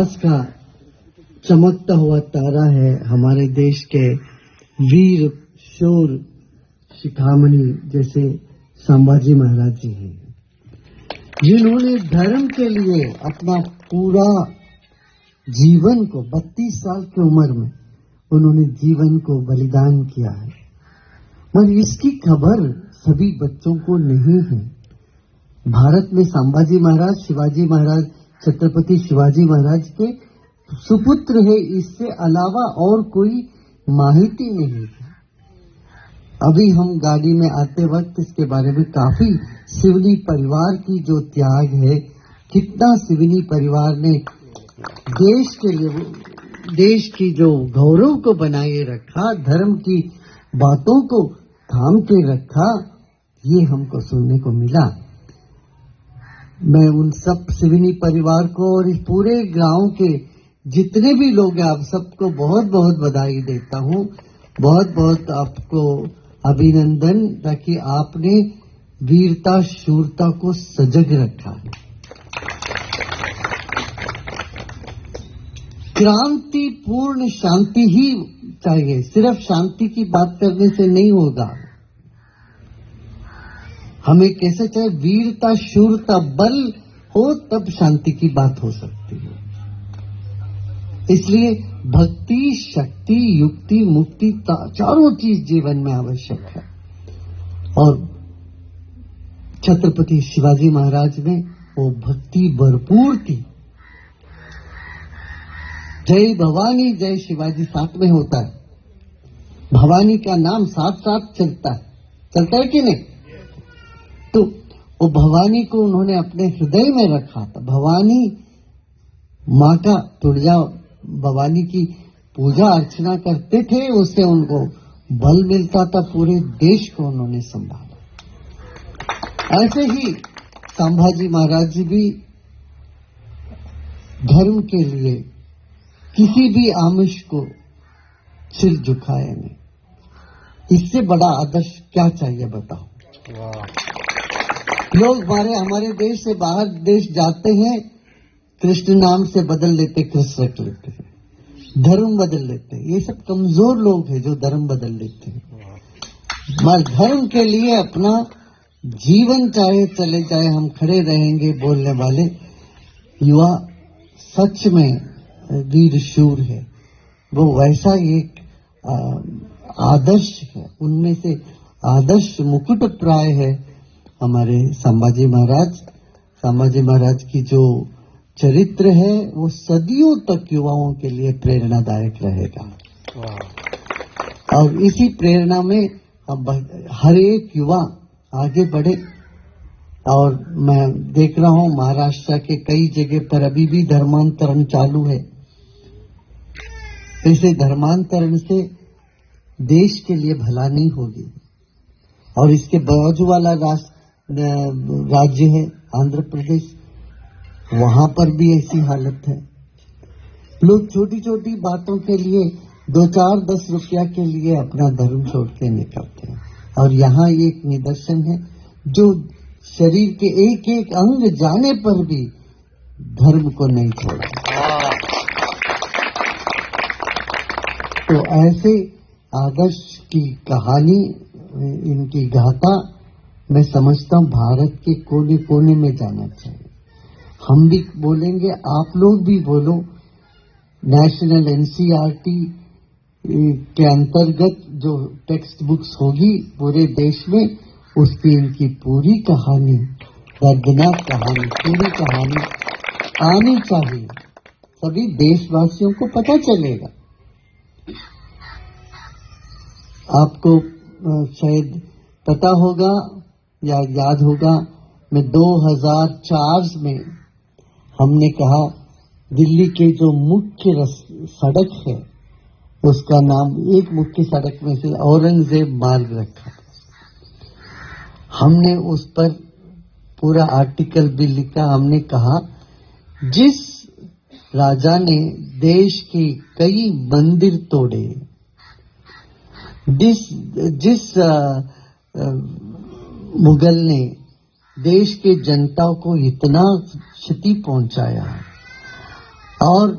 इतिहास का चमकता हुआ तारा है हमारे देश के वीर शूर शिखामणि जैसे संभाजी महाराज जी हैं, जिन्होंने धर्म के लिए अपना पूरा जीवन को 32 साल की उम्र में उन्होंने जीवन को बलिदान किया है। मगर इसकी खबर सभी बच्चों को नहीं है। भारत में संभाजी महाराज, शिवाजी महाराज, छत्रपति शिवाजी महाराज के सुपुत्र है, इससे अलावा और कोई माहिती नहीं है। अभी हम गाड़ी में आते वक्त इसके बारे में काफी सिवनी परिवार की जो त्याग है, कितना सिवनी परिवार ने देश के लिए, देश की जो गौरव को बनाए रखा, धर्म की बातों को थाम के रखा, ये हमको सुनने को मिला। मैं उन सब सिवनी परिवार को और इस पूरे गांव के जितने भी लोग हैं, आप सबको बहुत बहुत बधाई देता हूं, बहुत बहुत आपको अभिनंदन, ताकि आपने वीरता शूरता को सजग रखा। क्रांतिपूर्ण शांति ही चाहिए, सिर्फ शांति की बात करने से नहीं होगा। हमें कैसे चाहिए, वीरता शूरता बल हो तब शांति की बात हो सकती है। इसलिए भक्ति, शक्ति, युक्ति, मुक्ति, चारों चीज जीवन में आवश्यक है। और छत्रपति शिवाजी महाराज में वो भक्ति भरपूर थी। जय भवानी जय शिवाजी साथ में होता है, भवानी का नाम साथ साथ चलता है कि नहीं? तो वो भवानी को उन्होंने अपने हृदय में रखा था। भवानी माँ का तुड़जा, भवानी की पूजा अर्चना करते थे, उससे उनको बल मिलता था, पूरे देश को उन्होंने संभाला। ऐसे ही संभाजी महाराज जी भी धर्म के लिए किसी भी आमिष को सिर झुकाए नहीं। इससे बड़ा आदर्श क्या चाहिए बताओ? लोग हमारे देश से बाहर देश जाते हैं, कृष्ण नाम से बदल लेते, कृष्ण रख लेते हैं, धर्म बदल लेते हैं। ये सब कमजोर लोग हैं जो धर्म बदल लेते हैं। मगर धर्म के लिए अपना जीवन चाहे चले जाए, हम खड़े रहेंगे बोलने वाले युवा सच में वीर शूर है। वो वैसा एक आदर्श है, उनमें से आदर्श मुकुट प्राय है हमारे संभाजी महाराज। संभाजी महाराज की जो चरित्र है वो सदियों तक युवाओं के लिए प्रेरणादायक रहेगा। और इसी प्रेरणा में अब हर एक युवा आगे बढ़े। और मैं देख रहा हूं महाराष्ट्र के कई जगह पर अभी भी धर्मांतरण चालू है। ऐसे धर्मांतरण से देश के लिए भला नहीं होगी। और इसके बाजू वाला राज्य है आंध्र प्रदेश, वहां पर भी ऐसी हालत है। लोग छोटी छोटी बातों के लिए 2-4-10 रुपया के लिए अपना धर्म छोड़ के निकलते हैं। और यहाँ एक निदर्शन है, जो शरीर के एक एक अंग जाने पर भी धर्म को नहीं छोड़ा। तो ऐसे आदर्श की कहानी, इनकी गाथा मैं समझता हूं भारत के कोने कोने में जाना चाहिए। हम भी बोलेंगे, आप लोग भी बोलो। नेशनल एनसीईआरटी के अंतर्गत जो टेक्स्ट बुक्स होगी पूरे देश में, उसकी इनकी पूरी कहानी, दर्दनाक कहानी, पूरी कहानी आनी चाहिए। सभी देशवासियों को पता चलेगा। आपको शायद पता होगा या याद होगा, मैं 2004 में हमने कहा दिल्ली के जो मुख्य सड़क है उसका नाम, एक मुख्य सड़क में से औरंगजेब मार्ग रखा। हमने उस पर पूरा आर्टिकल भी लिखा। हमने कहा जिस राजा ने देश के कई मंदिर तोड़े, जिस मुगल ने देश के जनता को इतना क्षति पहुंचाया, और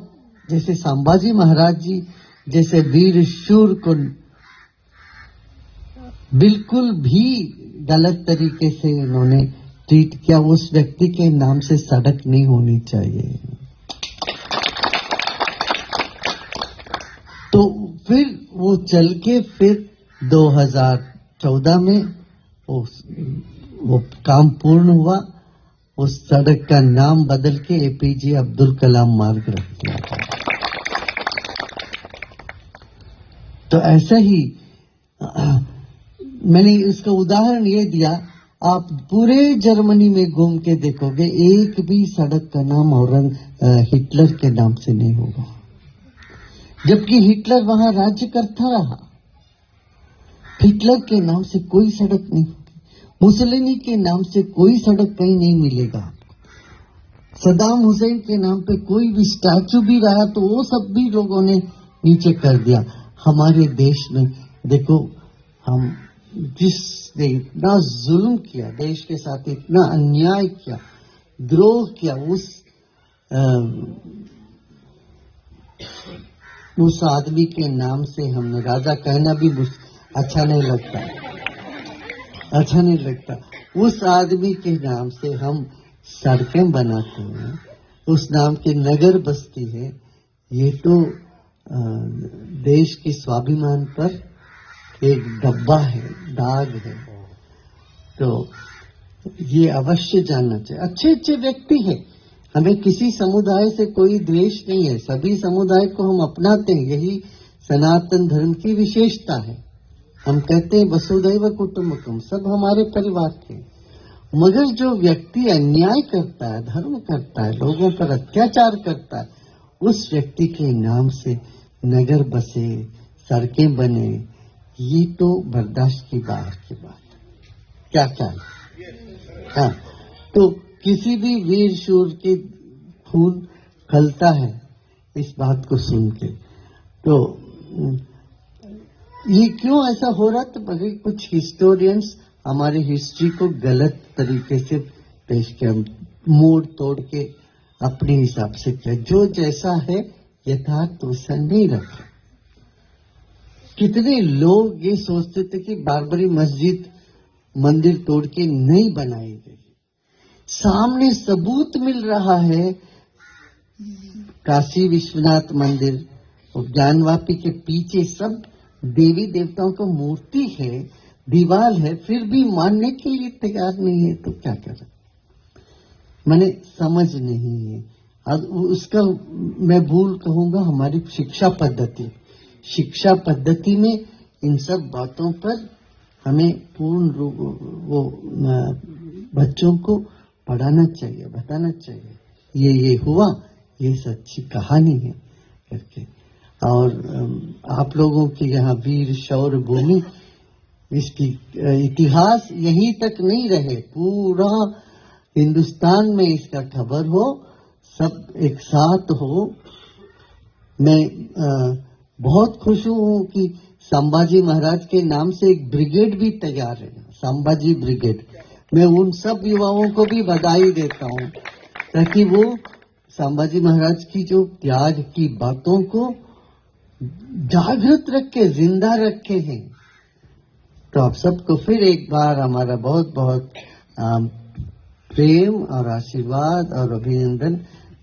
जैसे संभाजी महाराज जी जैसे वीर शूर को बिल्कुल भी गलत तरीके से उन्होंने ट्रीट किया, उस व्यक्ति के नाम से सड़क नहीं होनी चाहिए। तो फिर वो चल के फिर 2014 में वो काम पूर्ण हुआ, उस सड़क का नाम बदल के एपीजे अब्दुल कलाम मार्ग रख दिया था। तो ऐसा ही मैंने इसका उदाहरण ये दिया, आप पूरे जर्मनी में घूम के देखोगे एक भी सड़क का नाम हिटलर के नाम से नहीं होगा, जबकि हिटलर वहां राज्य करता रहा। हिटलर के नाम से कोई सड़क नहीं होगी, मुसोलिनी के नाम से कोई सड़क कहीं नहीं मिलेगा आपको, सद्दाम हुसैन के नाम पे कोई भी स्टैचू भी रहा तो वो सब भी लोगों ने नीचे कर दिया। हमारे देश में देखो, हम जिसने इतना जुल्म किया, देश के साथ इतना अन्याय किया, द्रोह किया, उस आदमी के नाम से हमने, राजा कहना भी अच्छा नहीं लगता, उस आदमी के नाम से हम सड़कें बनाते हैं, उस नाम के नगर बसती है। ये तो देश के स्वाभिमान पर एक डब्बा है, दाग है। तो ये अवश्य जानना चाहिए। अच्छे अच्छे व्यक्ति हैं, हमें किसी समुदाय से कोई द्वेष नहीं है, सभी समुदाय को हम अपनाते हैं, यही सनातन धर्म की विशेषता है। हम कहते हैं वसुधैव कुटुंबकम, सब हमारे परिवार के। मगर जो व्यक्ति अन्याय करता है, धर्म करता है, लोगों पर अत्याचार करता है, उस व्यक्ति के नाम से नगर बसे, सड़कें बने, ये तो बर्दाश्त की बाहर की बात है। क्या चाहिए? हाँ, तो किसी भी वीर शूर के खून खलता है इस बात को सुन के। तो ये क्यों ऐसा हो रहा? तो बल्कि कुछ हिस्टोरियंस हमारे हिस्ट्री को गलत तरीके से पेश किया, मोड़ तोड़ के अपने हिसाब से किया, जो जैसा है यथार्थ वैसा नहीं रखा। कितने लोग ये सोचते थे कि बारबरी मस्जिद मंदिर तोड़ के नहीं बनाई गई, सामने सबूत मिल रहा है। काशी विश्वनाथ मंदिर और ज्ञानवापी के पीछे सब देवी देवताओं का मूर्ति है, दीवार है, फिर भी मानने के लिए तैयार नहीं है। तो क्या करें? मैंने समझ नहीं है। अब उसका मैं भूल कहूंगा हमारी शिक्षा पद्धति में इन सब बातों पर हमें पूर्ण रूप वो बच्चों को पढ़ाना चाहिए, बताना चाहिए, ये हुआ, ये सच्ची कहानी है करके। और आप लोगों की यहाँ वीर शौर्य भूमि, इसकी इतिहास यहीं तक नहीं रहे, पूरा हिंदुस्तान में इसका खबर हो, सब एक साथ हो। मैं बहुत खुश हूँ कि संभाजी महाराज के नाम से एक ब्रिगेड भी तैयार है, संभाजी ब्रिगेड। मैं उन सब युवाओं को भी बधाई देता हूँ, ताकि वो संभाजी महाराज की जो त्याग की बातों को जागृत रखे, जिंदा रखे हैं। तो आप सबको फिर एक बार हमारा बहुत बहुत प्रेम और आशीर्वाद और अभिनंदन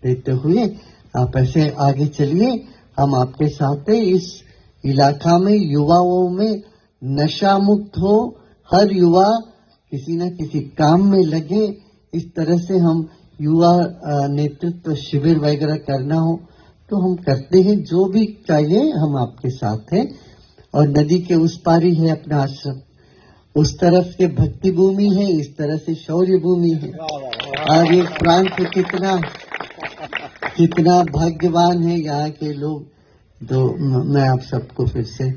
देते हुए आप ऐसे आगे चलिए। हम आपके साथ हैं। इस इलाका में युवाओं में नशा मुक्त हो, हर युवा किसी न किसी काम में लगे, इस तरह से हम युवा नेतृत्व शिविर वगैरह करना हो तो हम करते हैं। जो भी चाहिए हम आपके साथ हैं। और नदी के उस पार ही है अपना आश्रम, उस तरफ के भक्ति भूमि है, इस तरह से शौर्य भूमि है। और ये प्रांत कितना भाग्यवान है यहाँ के लोग। तो मैं आप सबको फिर से